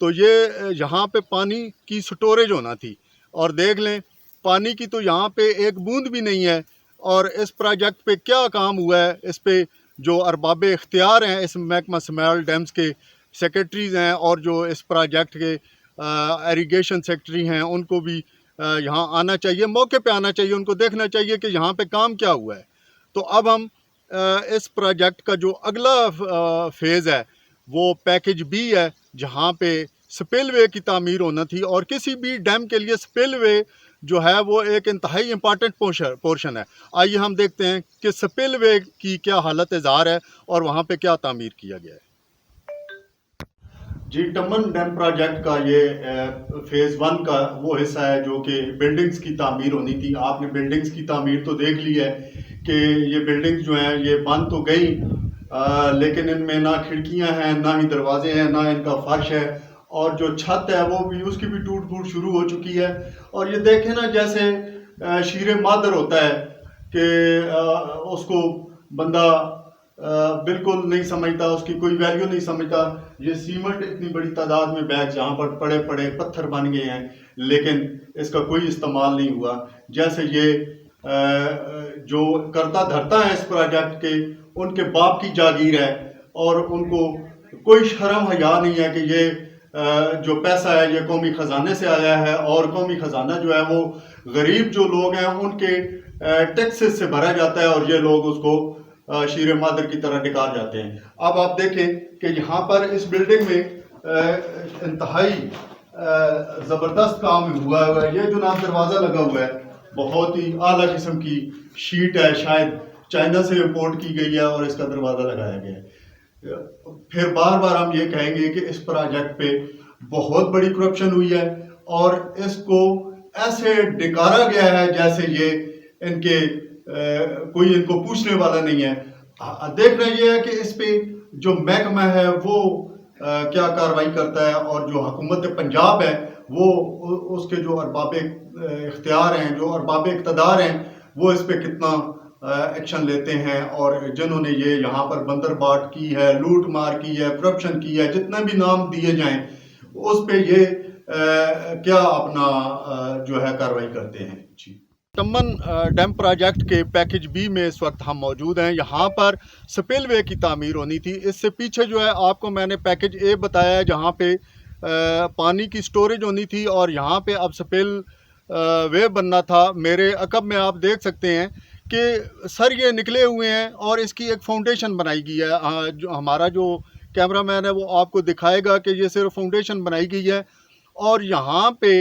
تو یہ یہاں پہ پانی کی سٹوریج ہونا تھی، اور دیکھ لیں پانی کی تو یہاں پہ ایک بوند بھی نہیں ہے۔ اور اس پروجیکٹ پہ کیا کام ہوا ہے، اس پہ جو ارباب اختیار ہیں اس محکمہ سمیل ڈیمز کے سیکرٹریز ہیں اور جو اس پروجیکٹ کے ایریگیشن سیکرٹری ہیں، ان کو بھی یہاں آنا چاہیے، موقع پہ آنا چاہیے، ان کو دیکھنا چاہیے کہ یہاں پہ کام کیا ہوا ہے۔ تو اب ہم اس پروجیکٹ کا جو اگلا فیز ہے وہ پیکج بی ہے، جہاں پہ سپل وے کی تعمیر ہونا تھی، اور کسی بھی ڈیم کے لیے سپل وے جو ہے وہ ایک انتہائی امپارٹنٹ پورشن ہے۔ آئیے ہم دیکھتے ہیں کہ سپل وے کی کیا حالت اظہار ہے اور وہاں پہ کیا تعمیر کیا گیا ہے۔ جی، ٹمن ڈیم پروجیکٹ کا یہ فیز 1 کا وہ حصہ ہے جو کہ بلڈنگز کی تعمیر ہونی تھی۔ آپ نے بلڈنگز کی تعمیر تو دیکھ لی ہے کہ یہ بلڈنگز جو ہیں یہ بن تو گئی، لیکن ان میں نہ کھڑکیاں ہیں، نہ ہی دروازے ہیں، نہ ان کا فرش ہے، اور جو چھت ہے وہ بھی اس کی بھی ٹوٹ پھوٹ شروع ہو چکی ہے۔ اور یہ دیکھیں نا، جیسے شیر مادر ہوتا ہے کہ اس کو بندہ بالکل نہیں سمجھتا، اس کی کوئی ویلیو نہیں سمجھتا۔ یہ سیمنٹ اتنی بڑی تعداد میں بیگ جہاں پر پڑے پڑے پتھر بن گئے ہیں، لیکن اس کا کوئی استعمال نہیں ہوا۔ جیسے یہ جو کرتا دھرتا ہے اس پروجیکٹ کے، ان کے باپ کی جاگیر ہے، اور ان کو کوئی شرم حیا نہیں ہے کہ یہ جو پیسہ ہے یہ قومی خزانے سے آیا ہے، اور قومی خزانہ جو ہے وہ غریب جو لوگ ہیں ان کے ٹیکسز سے بھرا جاتا ہے، اور یہ لوگ اس کو شیر مادر کی طرح ڈکار جاتے ہیں۔ اب آپ دیکھیں کہ یہاں پر اس بلڈنگ میں انتہائی زبردست کام ہوا ہے۔ یہ جو نام دروازہ لگا ہوا ہے بہت ہی اعلیٰ قسم کی شیٹ ہے، شاید چائنا سے امپورٹ کی گئی ہے، اور اس کا دروازہ لگایا گیا ہے۔ پھر بار بار ہم یہ کہیں گے کہ اس پروجیکٹ پہ بہت بڑی کرپشن ہوئی ہے، اور اس کو ایسے ڈکارا گیا ہے جیسے یہ ان کے کوئی ان کو پوچھنے والا نہیں ہے۔ دیکھنا یہ ہے کہ اس پہ جو محکمہ ہے وہ کیا کارروائی کرتا ہے، اور جو حکومت پنجاب ہے وہ اس کے جو ارباب اختیار ہیں، جو ارباب اقتدار ہیں، وہ اس پہ کتنا ایکشن لیتے ہیں، اور جنہوں نے یہ یہاں پر بندر باٹ کی ہے، لوٹ مار کی ہے، کرپشن کی ہے، جتنے بھی نام دیے جائیں اس پہ یہ کیا اپنا جو ہے کارروائی کرتے ہیں۔ جی، ٹمن ڈیم پروجیکٹ کے پیکج بی میں اس وقت ہم موجود ہیں۔ یہاں پر سپل وے کی تعمیر ہونی تھی۔ اس سے پیچھے جو ہے آپ کو میں نے پیکج اے بتایا ہے، جہاں پہ پانی کی سٹوریج ہونی تھی، اور یہاں پہ اب سپل وے بننا تھا۔ میرے عقب میں آپ دیکھ سکتے ہیں کہ سر یہ نکلے ہوئے ہیں، اور اس کی ایک فاؤنڈیشن بنائی گئی ہے۔ جو ہمارا جو کیمرہ مین ہے وہ آپ کو دکھائے گا کہ یہ صرف فاؤنڈیشن بنائی گئی ہے، اور یہاں پہ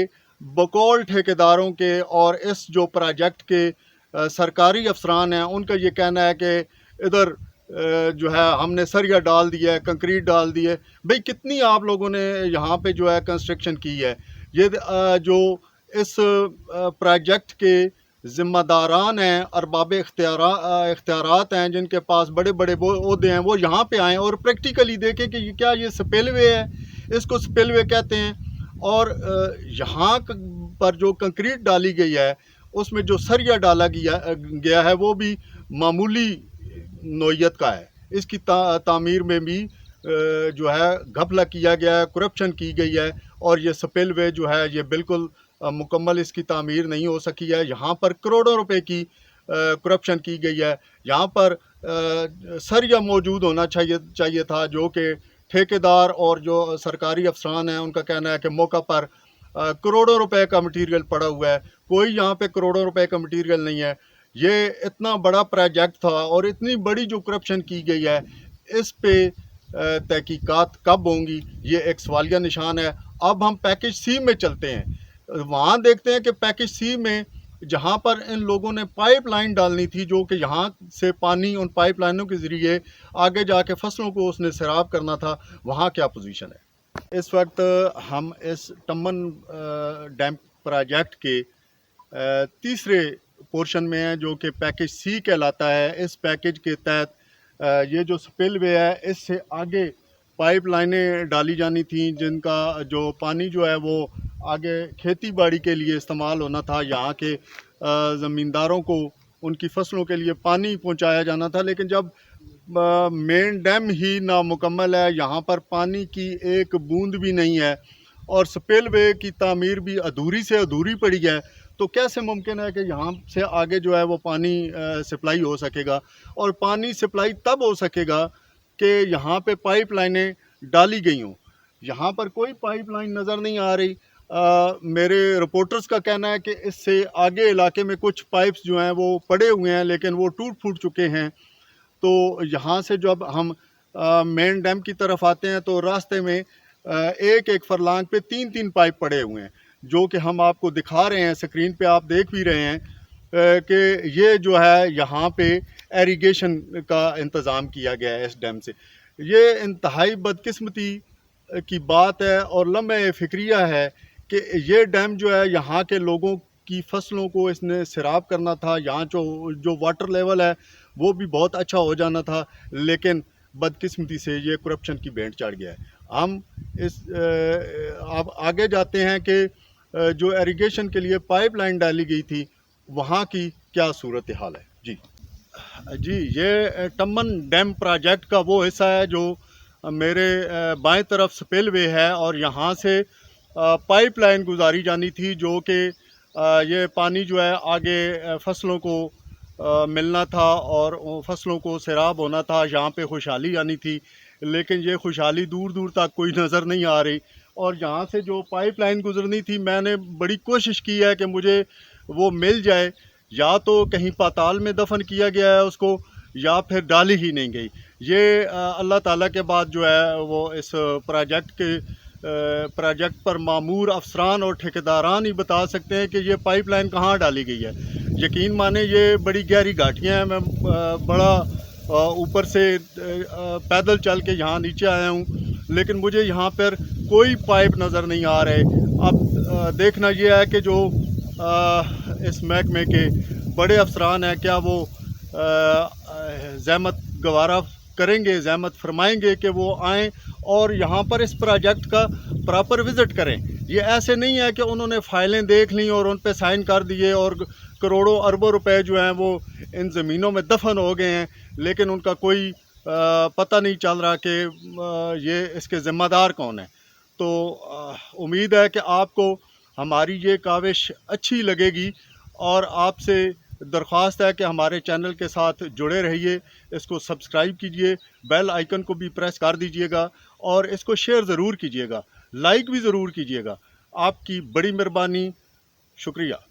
بقول ٹھیکیداروں کے اور اس جو پروجیکٹ کے سرکاری افسران ہیں ان کا یہ کہنا ہے کہ ادھر جو ہے ہم نے سریا ڈال دیا ہے، کنکریٹ ڈال دی ہے۔ بھئی کتنی آپ لوگوں نے یہاں پہ جو ہے کنسٹرکشن کی ہے؟ یہ جو اس پروجیکٹ کے ذمہ داران ہیں، ارباب اختیارات ہیں، جن کے پاس بڑے بڑے عہدے ہیں، وہ یہاں پہ آئیں اور پریکٹیکلی دیکھیں کہ کیا یہ سپل وے ہے، اس کو سپل وے کہتے ہیں، اور یہاں پر جو کنکریٹ ڈالی گئی ہے اس میں جو سریا ڈالا گیا ہے وہ بھی معمولی نوعیت کا ہے۔ اس کی تعمیر میں بھی جو ہے گھپلا کیا گیا ہے، کرپشن کی گئی ہے، اور یہ سپل وے جو ہے یہ بالکل مکمل اس کی تعمیر نہیں ہو سکی ہے۔ یہاں پر کروڑوں روپے کی کرپشن کی گئی ہے۔ یہاں پر سریا موجود ہونا چاہیے تھا، جو کہ ٹھیکیدار اور جو سرکاری افسران ہیں ان کا کہنا ہے کہ موقع پر کروڑوں روپے کا مٹیریل پڑا ہوا ہے۔ کوئی یہاں پہ کروڑوں روپے کا مٹیریل نہیں ہے۔ یہ اتنا بڑا پروجیکٹ تھا اور اتنی بڑی جو کرپشن کی گئی ہے، اس پہ تحقیقات کب ہوں گی، یہ ایک سوالیہ نشان ہے۔ اب ہم پیکج سی میں چلتے ہیں، وہاں دیکھتے ہیں کہ پیکج سی میں جہاں پر ان لوگوں نے پائپ لائن ڈالنی تھی، جو کہ یہاں سے پانی ان پائپ لائنوں کے ذریعے آگے جا کے فصلوں کو اس نے سیراب کرنا تھا، وہاں کیا پوزیشن ہے؟ اس وقت ہم اس ٹمن ڈیم پروجیکٹ کے تیسرے پورشن میں ہیں، جو کہ پیکج سی کہلاتا ہے۔ اس پیکج کے تحت یہ جو سپل وے ہے، اس سے آگے پائپ لائنیں ڈالی جانی تھیں، جن کا جو پانی جو ہے وہ آگے کھیتی باڑی کے لیے استعمال ہونا تھا۔ یہاں کے زمینداروں کو ان کی فصلوں کے لیے پانی پہنچایا جانا تھا، لیکن جب مین ڈیم ہی نامکمل ہے، یہاں پر پانی کی ایک بوند بھی نہیں ہے اور سپیل وے کی تعمیر بھی ادھوری سے ادھوری پڑی ہے، تو کیسے ممکن ہے کہ یہاں سے آگے جو ہے وہ پانی سپلائی ہو سکے گا؟ اور پانی سپلائی تب ہو سکے گا کہ یہاں پہ پائپ لائنیں ڈالی گئی ہوں۔ یہاں پر کوئی پائپ لائن نظر نہیں آ رہی۔ میرے رپورٹرز کا کہنا ہے کہ اس سے آگے علاقے میں کچھ پائپس جو ہیں وہ پڑے ہوئے ہیں لیکن وہ ٹوٹ پھوٹ چکے ہیں۔ تو یہاں سے جب ہم مین ڈیم کی طرف آتے ہیں تو راستے میں ایک ایک فرلانگ پہ 3 پائپ پڑے ہوئے ہیں، جو کہ ہم آپ کو دکھا رہے ہیں، سکرین پہ آپ دیکھ بھی رہے ہیں کہ یہ جو ہے یہاں پہ ایریگیشن کا انتظام کیا گیا ہے اس ڈیم سے۔ یہ انتہائی بدقسمتی کی بات ہے اور لمحہ فکریہ ہے کہ یہ ڈیم جو ہے یہاں کے لوگوں کی فصلوں کو اس نے سیراب کرنا تھا، یہاں جو واٹر لیول ہے وہ بھی بہت اچھا ہو جانا تھا، لیکن بدقسمتی سے یہ کرپشن کی بھینٹ چڑھ گیا ہے۔ ہم اب آگے جاتے ہیں کہ جو ایریگیشن کے لیے پائپ لائن ڈالی گئی تھی وہاں کی کیا صورتحال ہے؟ جی یہ ٹمن ڈیم پروجیکٹ کا وہ حصہ ہے جو میرے بائیں طرف سپیل وے ہے، اور یہاں سے پائپ لائن گزاری جانی تھی جو کہ یہ پانی جو ہے آگے فصلوں کو ملنا تھا اور فصلوں کو سیراب ہونا تھا، یہاں پہ خوشحالی آنی تھی، لیکن یہ خوشحالی دور دور تک کوئی نظر نہیں آ رہی۔ اور یہاں سے جو پائپ لائن گزرنی تھی میں نے بڑی کوشش کی ہے کہ مجھے وہ مل جائے، یا تو کہیں پاتال میں دفن کیا گیا ہے اس کو یا پھر ڈالی ہی نہیں گئی۔ یہ اللہ تعالیٰ کے بعد جو ہے وہ اس پروجیکٹ پر مامور افسران اور ٹھیکیداران ہی بتا سکتے ہیں کہ یہ پائپ لائن کہاں ڈالی گئی ہے۔ یقین مانیں یہ بڑی گہری گھاٹیاں ہیں، میں بڑا اوپر سے پیدل چل کے یہاں نیچے آیا ہوں، لیکن مجھے یہاں پر کوئی پائپ نظر نہیں آ رہے۔ اب دیکھنا یہ ہے کہ جو اس محکمے کے بڑے افسران ہیں کیا وہ زحمت گوارا کریں گے، زحمت فرمائیں گے کہ وہ آئیں اور یہاں پر اس پروجیکٹ کا پراپر وزٹ کریں۔ یہ ایسے نہیں ہے کہ انہوں نے فائلیں دیکھ لیں اور ان پہ سائن کر دیے اور کروڑوں اربوں روپے جو ہیں وہ ان زمینوں میں دفن ہو گئے ہیں، لیکن ان کا کوئی پتہ نہیں چل رہا کہ یہ اس کے ذمہ دار کون ہیں۔ تو امید ہے کہ آپ کو ہماری یہ کاوش اچھی لگے گی، اور آپ سے درخواست ہے کہ ہمارے چینل کے ساتھ جڑے رہیے، اس کو سبسکرائب کیجئے، بیل آئیکن کو بھی پریس کر دیجئے گا، اور اس کو شیئر ضرور کیجئے گا، لائک بھی ضرور کیجئے گا۔ آپ کی بڑی مہربانی، شکریہ۔